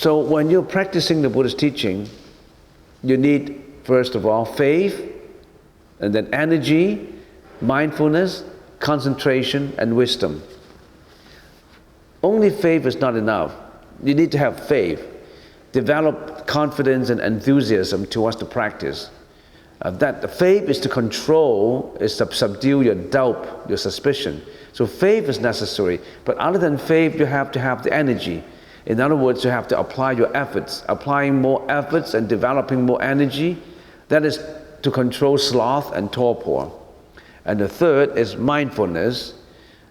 So when you're practicing the Buddhist teaching, you need, first of all, faith, and then energy, mindfulness, concentration, and wisdom. Only faith is not enough. You need to have faith. Develop confidence and enthusiasm towards the practice. That the faith is to control, is to subdue your doubt, your suspicion. So faith is necessary, but other than faith, you have to have the energy. In other words, you have to apply your efforts. Applying more efforts and developing more energy, that is to control sloth and torpor. And the third is mindfulness.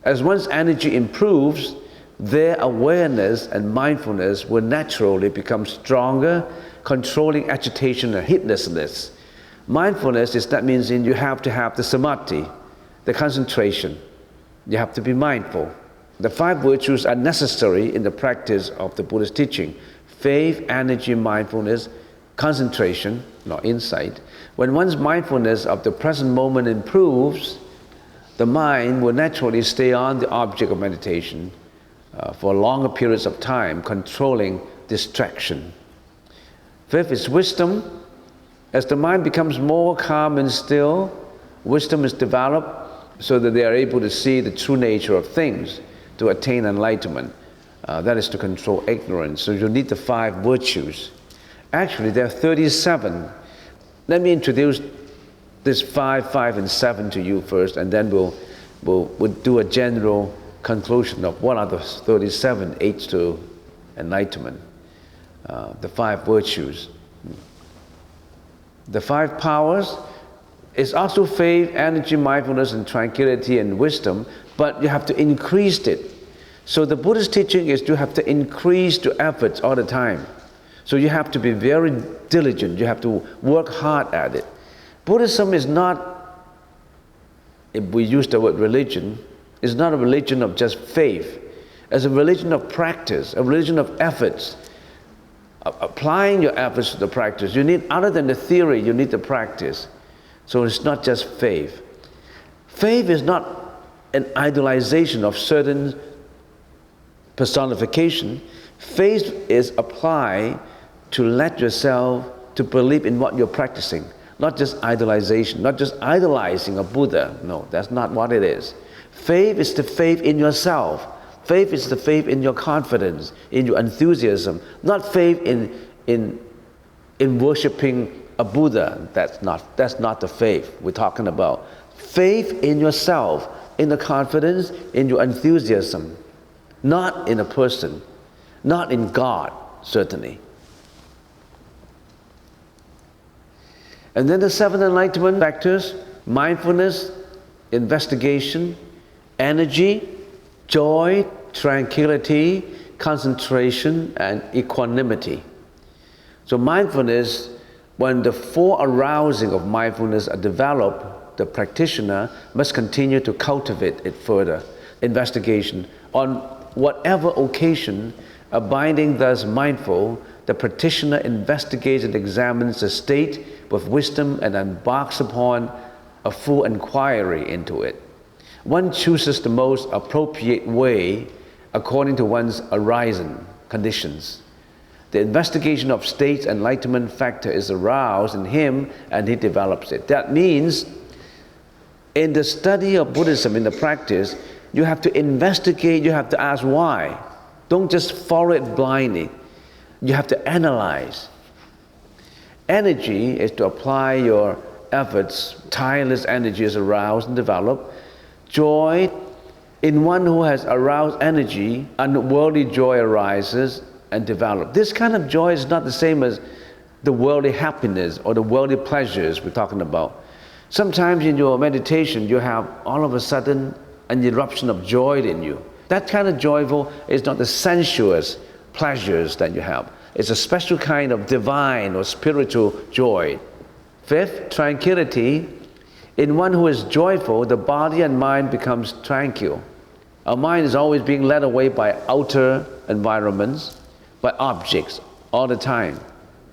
As one's energy improves, their awareness and mindfulness will naturally become stronger, controlling agitation and heedlessness. Mindfulness is, that means you have to have the samadhi, the concentration. You have to be mindful. The 5 virtues are necessary in the practice of the Buddhist teaching: faith, energy, mindfulness, concentration, or insight. When one's mindfulness of the present moment improves, the mind will naturally stay on the object of meditation for longer periods of time, controlling distraction. 5th is wisdom. As the mind becomes more calm and still, wisdom is developed so that they are able to see the true nature of things, to attain enlightenment. That is to control ignorance. So you need the 5 virtues. Actually, there are 37. Let me introduce this 5, 5, and 7 to you first, and then we'll do a general conclusion of what are the 37 aids to enlightenment. The 5 virtues. The 5 powers is also faith, energy, mindfulness, and tranquility and wisdom, but you have to increase it. So the Buddhist teaching is you have to increase your efforts all the time. So you have to be very diligent. You have to work hard at it. Buddhism is not, if we use the word religion, it's not a religion of just faith. It's a religion of practice, a religion of efforts. Applying your efforts to the practice. You need, other than the theory, you need the practice. So it's not just faith. Faith is not an idolization of certain personification. Faith is applied to let yourself to believe in what you're practicing. Not just idolization, not just idolizing a Buddha. No, that's not what it is. Faith is the faith in yourself. Faith is the faith in your confidence, in your enthusiasm. Not faith in worshiping a Buddha. That's not the faith we're talking about. Faith in yourself, in the confidence, in your enthusiasm. Not in a person, not in God, certainly. And then the 7 enlightenment factors: mindfulness, investigation, energy, joy, tranquility, concentration, and equanimity. So mindfulness, when the 4 arousing of mindfulness are developed, the practitioner must continue to cultivate it further. Investigation. On whatever occasion, abiding thus mindful, the practitioner investigates and examines the state with wisdom and embarks upon a full inquiry into it. One chooses the most appropriate way according to one's arising conditions. The investigation of state's enlightenment factor is aroused in him and he develops it. That means in the study of Buddhism, in the practice, you have to investigate, you have to ask why. Don't just follow it blindly. You have to analyze. Energy is to apply your efforts. Tireless energy is aroused and developed. Joy, in one who has aroused energy, unworldly joy arises and develops. This kind of joy is not the same as the worldly happiness or the worldly pleasures we're talking about. Sometimes in your meditation, you have all of a sudden an eruption of joy in you. That kind of joyful is not the sensuous pleasures that you have. It's a special kind of divine or spiritual joy. 5th, tranquility. In one who is joyful, the body and mind becomes tranquil. Our mind is always being led away by outer environments, by objects all the time.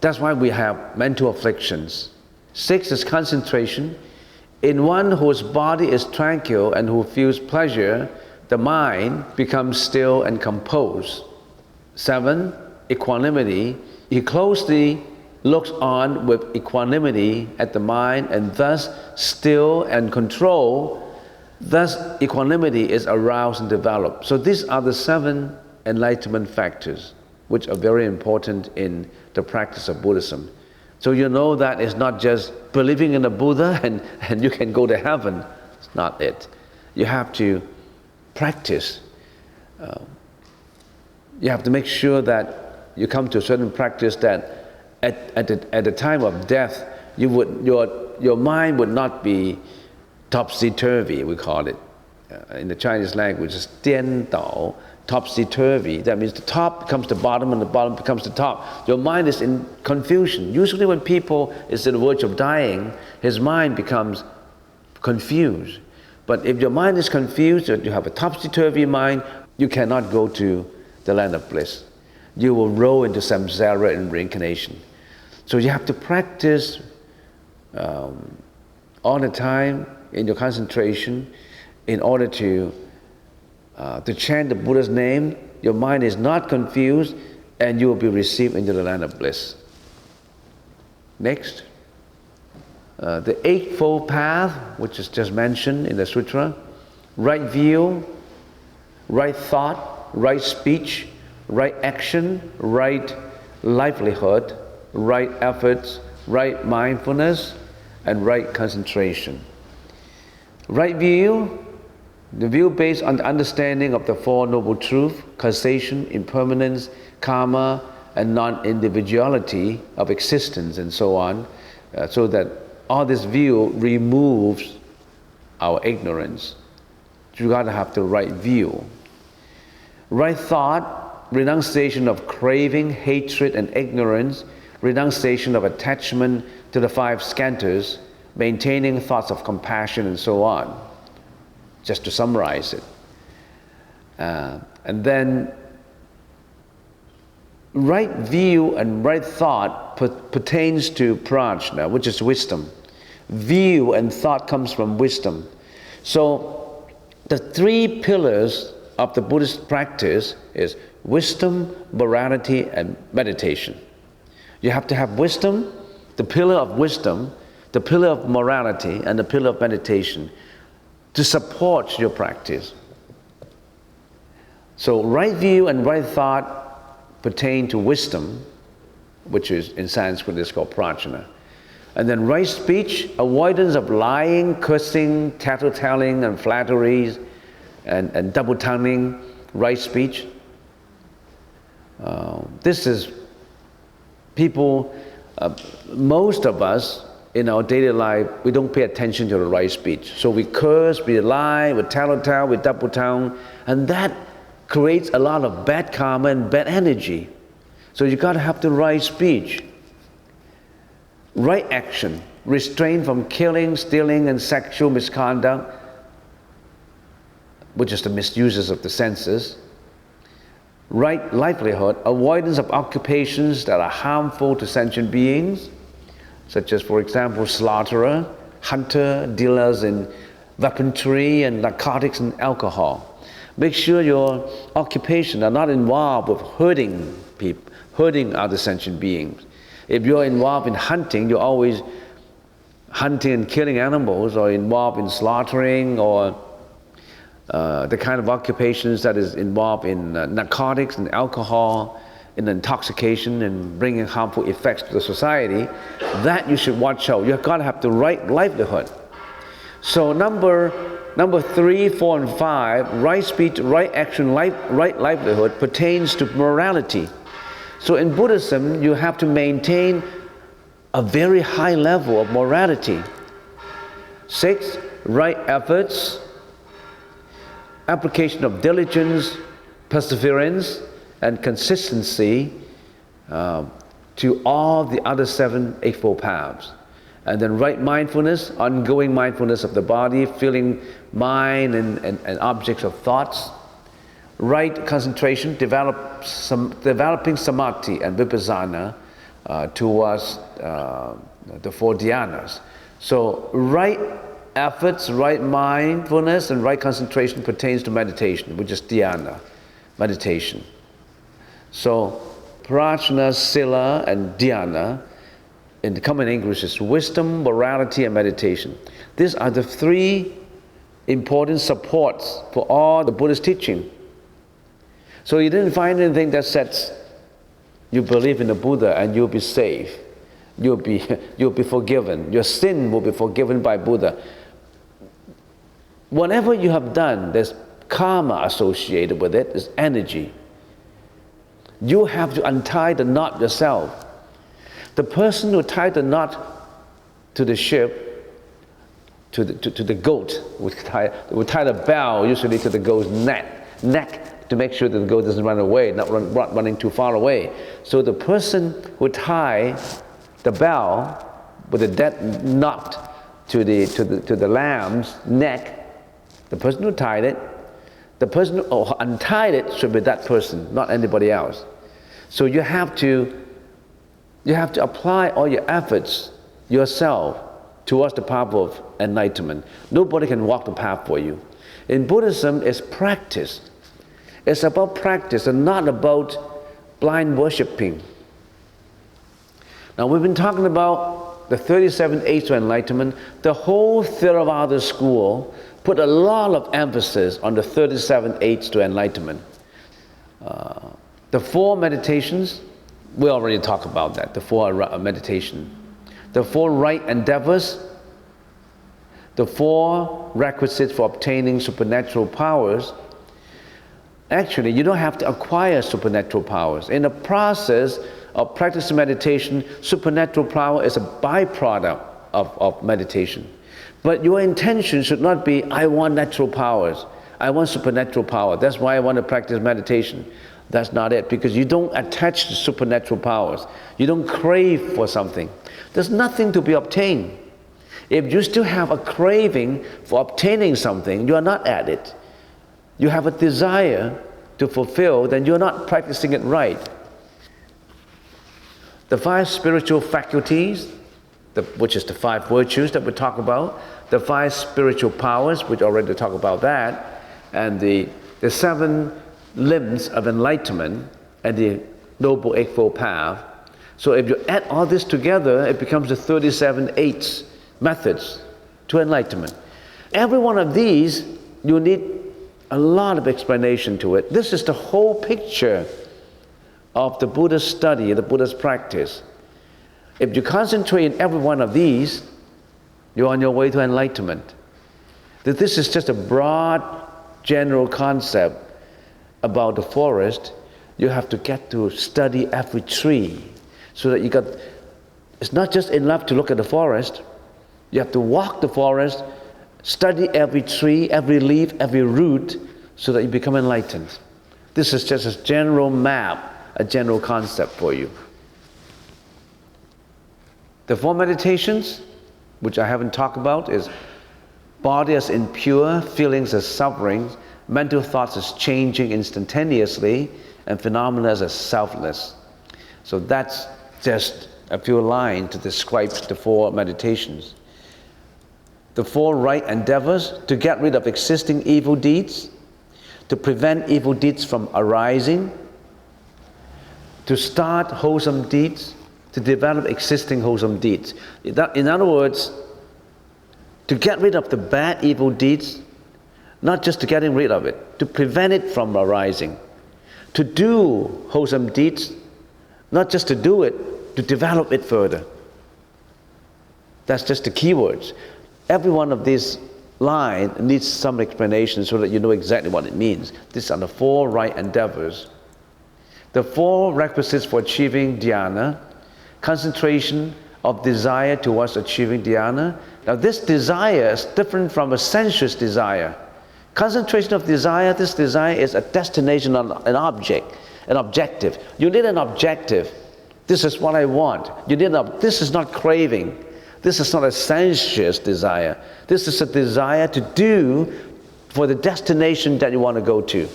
That's why we have mental afflictions. 6 is concentration. In one whose body is tranquil and who feels pleasure, the mind becomes still and composed. 7, equanimity, he closely looks on with equanimity at the mind and thus still and control. Thus equanimity is aroused and developed. So these are the 7 enlightenment factors which are very important in the practice of Buddhism. So you know that it's not just believing in a Buddha and you can go to heaven. It's not it. You have to practice. You have to make sure that you come to a certain practice that at the time of death, your mind would not be topsy-turvy, we call it. In the Chinese language, it's 颠倒, topsy-turvy. That means the top becomes the bottom and the bottom becomes the top. Your mind is in confusion. Usually when people is on the verge of dying, his mind becomes confused. But if your mind is confused, you have a topsy-turvy mind, you cannot go to the land of bliss. You will roll into samsara and reincarnation. So you have to practice all the time in your concentration in order to chant the Buddha's name. Your mind is not confused and you will be received into the land of bliss. Next. The Eightfold Path, which is just mentioned in the sutra. Right view, right thought, right speech, right action, right livelihood, right efforts, right mindfulness, and right concentration. Right view, the view based on the understanding of the Four Noble Truths, causation, impermanence, karma, and non-individuality of existence, and so on, so that all this view removes our ignorance. You gotta have the right view. Right thought, renunciation of craving, hatred, and ignorance, renunciation of attachment to the 5 skandhas, maintaining thoughts of compassion, and so on. Just to summarize it. And then right view and right thought pertains to prajna, which is wisdom. View and thought comes from wisdom. So the 3 pillars of the Buddhist practice is wisdom, morality, and meditation. You have to have wisdom, the pillar of wisdom, the pillar of morality, and the pillar of meditation to support your practice. So right view and right thought pertain to wisdom, which is in Sanskrit is called prajna. And then right speech, avoidance of lying, cursing, tattletelling, and flatteries, and double-tonguing, right speech. This is people, most of us in our daily life, we don't pay attention to the right speech. So we curse, we lie, we tattletale, we double-tongue, and that creates a lot of bad karma and bad energy. So you gotta have the right speech. Right action, restraint from killing, stealing, and sexual misconduct, which is the misuses of the senses. Right livelihood, avoidance of occupations that are harmful to sentient beings, such as, for example, slaughterer, hunter, dealers in weaponry and narcotics and alcohol. Make sure your occupation are not involved with hurting people, hurting other sentient beings. If you're involved in hunting, you're always hunting and killing animals, or involved in slaughtering, or the kind of occupations that is involved in narcotics and alcohol, in intoxication and bringing harmful effects to the society, that you should watch out. You've got to have the right livelihood. So number 3, 4, and 5, right speech, right action, right livelihood pertains to morality. So in Buddhism, you have to maintain a very high level of morality. 6, right efforts, application of diligence, perseverance, and consistency to all the other 7 Eightfold Paths. And then right mindfulness, ongoing mindfulness of the body, feeling mind and objects of thoughts. Right concentration, developing samadhi and vipassana towards the 4 dhyanas. So right efforts, right mindfulness, and right concentration pertains to meditation, which is dhyana, meditation. So prajna, sila, and dhyana. In the common English is wisdom, morality, and meditation. These are the three important supports for all the Buddhist teaching. So you didn't find anything that says you believe in the Buddha and you'll be saved. You'll be forgiven. Your sin will be forgiven by Buddha. Whatever you have done, there's karma associated with it, there's energy. You have to untie the knot yourself. The person who tied the knot to the ship, to the goat, would tie the bell usually to the goat's neck to make sure that the goat doesn't run away, not running too far away. So the person who tie the bell with the dead knot to the lamb's neck, the person who tied it, the person who untied it should be that person, not anybody else. So you have to apply all your efforts yourself towards the path of enlightenment. Nobody can walk the path for you. In Buddhism, it's practice. It's about practice and not about blind worshipping. Now, we've been talking about the 37 aids to enlightenment. The whole Theravada school put a lot of emphasis on the 37 aids to enlightenment. The 4 meditations, we already talked about that, the 4 meditation. The 4 right endeavors, the 4 requisites for obtaining supernatural powers. Actually, you don't have to acquire supernatural powers. In the process of practicing meditation, supernatural power is a byproduct of meditation. But your intention should not be, I want natural powers. I want supernatural power. That's why I want to practice meditation. That's not it, because you don't attach to supernatural powers. You don't crave for something. There's nothing to be obtained. If you still have a craving for obtaining something, you are not at it. You have a desire to fulfill, then you're not practicing it right. The 5 spiritual faculties, which is the 5 virtues that we talk about, the 5 spiritual powers, which already talk about that, and the 7 limbs of enlightenment, and the Noble Eightfold Path. So if you add all this together, it becomes the 37 aids, methods to enlightenment. Every one of these, you need a lot of explanation to it. This is the whole picture of the Buddha's study, the Buddha's practice. If you concentrate on every one of these, you're on your way to enlightenment. That this is just a broad, general concept about the forest. You have to get to study every tree, so that it's not just enough to look at the forest. You have to walk the forest, study every tree, every leaf, every root, so that you become enlightened. This is just a general map, a general concept for you. The 4 meditations, which I haven't talked about, is body as impure, feelings as suffering, mental thoughts as changing instantaneously, and phenomena as selfless. So that's just a few lines to describe the 4 meditations. The 4 right endeavors: to get rid of existing evil deeds, to prevent evil deeds from arising, to start wholesome deeds, to develop existing wholesome deeds. In other words, to get rid of the bad evil deeds, not just to getting rid of it, to prevent it from arising. To do wholesome deeds, not just to do it, to develop it further. That's just the keywords. Every one of these lines needs some explanation so that you know exactly what it means. These are the 4 right endeavors. The 4 requisites for achieving dhyana: concentration of desire towards achieving dhyana. Now this desire is different from a sensuous desire. Concentration of desire, this desire is a destination on an object, an objective. You need an objective. This is what I want. This is not craving. This is not a sensuous desire. This is a desire to do for the destination that you want to go to.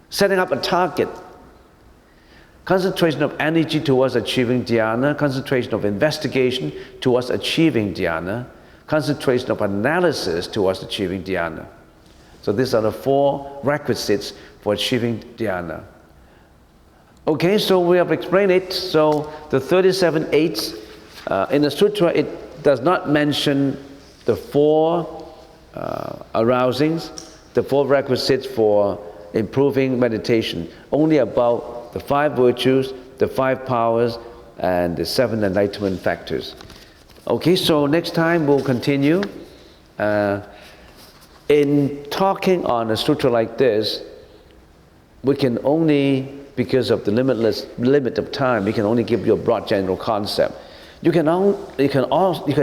Setting up a target. Concentration of energy towards achieving dhyana, concentration of investigation towards achieving dhyana, concentration of analysis towards achieving dhyana. So these are the 4 requisites for achieving dhyana. Okay, so we have explained it. So the 37 eights in the sutra, it does not mention the 4 arousings, the 4 requisites for improving meditation. Only about the 5 virtues, the 5 powers, and the 7 enlightenment factors. Okay, so next time we'll continue. In talking on a sutra like this, we can only, because of the limit of time, we can only give you a broad general concept. You can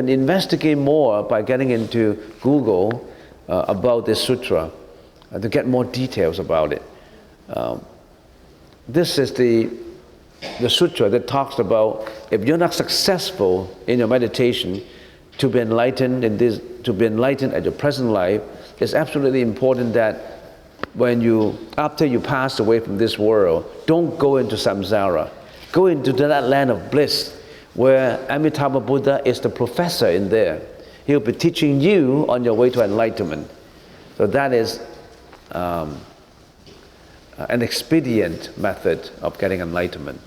investigate more by getting into Google about this sutra to get more details about it. This is the sutra that talks about if you're not successful in your meditation, to be enlightened at your present life, it's absolutely important that after you pass away from this world, don't go into samsara. Go into that land of bliss where Amitabha Buddha is the professor in there. He'll be teaching you on your way to enlightenment. So that is an expedient method of getting enlightenment.